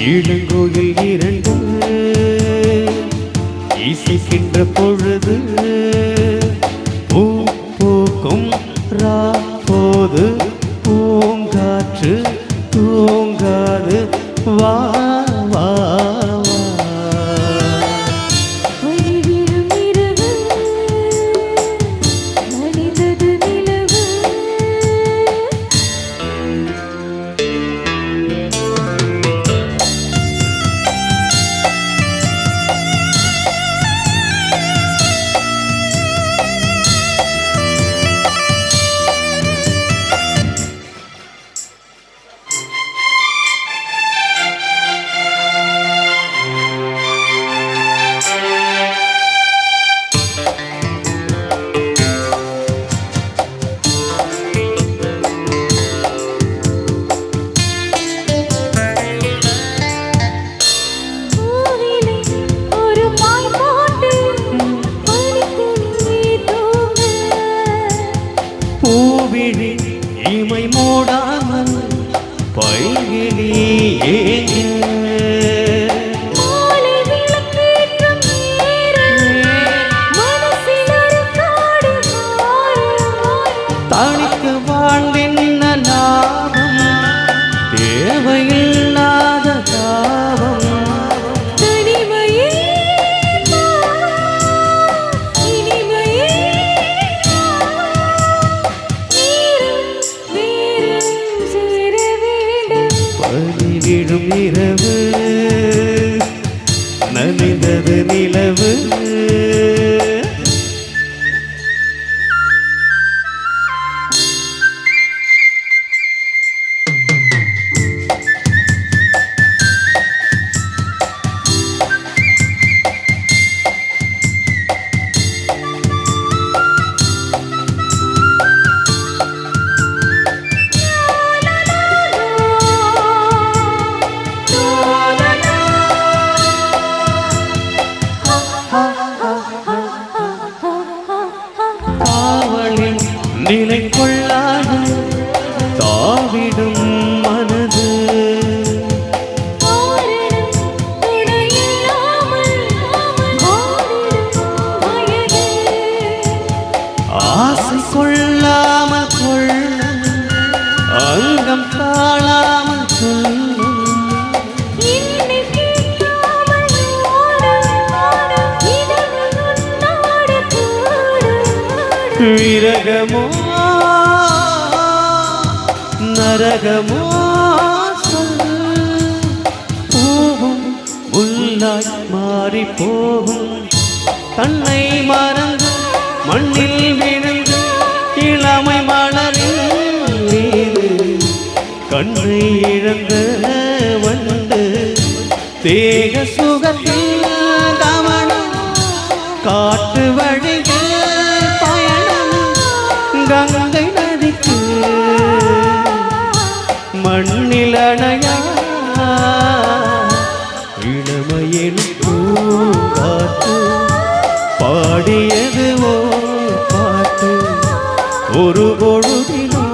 இளங்கோயில் இரண்டு இசைக்கின்ற பொழுது பூ பூக்கும் போது பூங்காற்று தூங்காது வா வா பூவிழி இமை மூடாமல் பைகிலி தனித்து வாழ்ந்தின்ன லாபம் தேவையில்லாத தாபம் பனிவிடும் இரவு நனைந்தது நிலவு நிலை கொள்ளாத தாவிடும் மனது ஆசை கொள்ளாமல் கொள்ள அங்கம் தாழாமல் சொல்லும் விரகமோ நரகமோ பூவும் முல்லாய் மாறி போகும் தன்னை மறந்து மண்ணில் விழுந்து இளமை மலரில் மீது கண்ணை இழந்த வண்டு தேக சுகத்தில் கவனம் காட்டு வழிகள் கங்கை நதிக்கு மண்ணில் அணையா இளமையின் பூங்காற்று பாடியது பாட்டு ஒரு பொழுதிலோ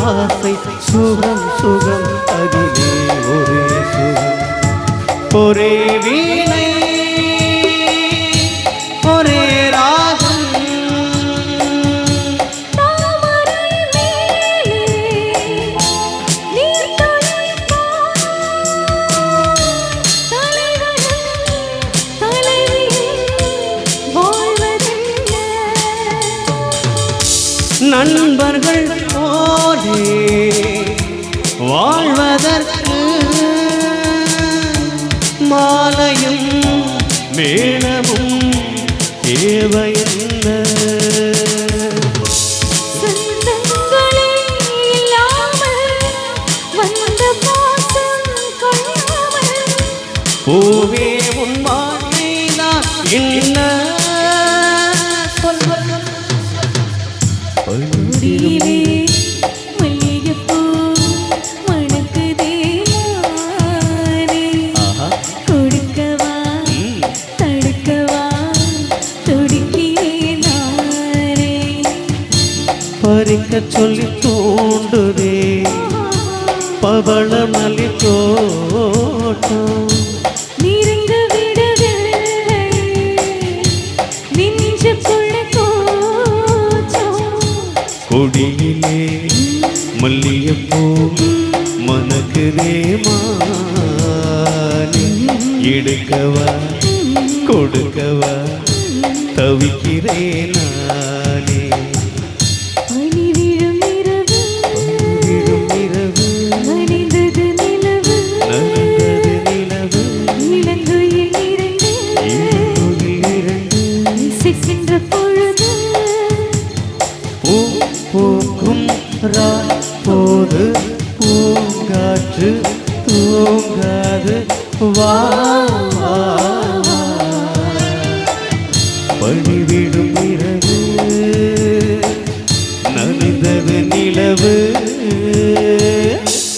ஆசை சுகம் சுகம் அதிலே ஒரே சுகம் ஒரே வீணை ஒரே நண்பர்கள் போலே வாழ்வதற்கு மாலையும் மேளமும் தேவையல்ல பூவே உன் வாழ்க்கைதான் என்ன பறிக்க சொல்லி தூண்டுதே பவளமலி தோட்டம் மானே எடுக்கவா கொடுக்கவா தவிக்கிறேன் நானே பனி விழும் இரவு விழும் இரவு நனைந்தது நிலவு நனைந்தது நிலவு இளங்குயில் இரண்டு இளங்குயில் இரண்டு இசைக்கின்ற பொழுது பூ பூக்கும் போது பூங்காற்று தூங்காது வா வா, வா. பணிவிடும் இரவு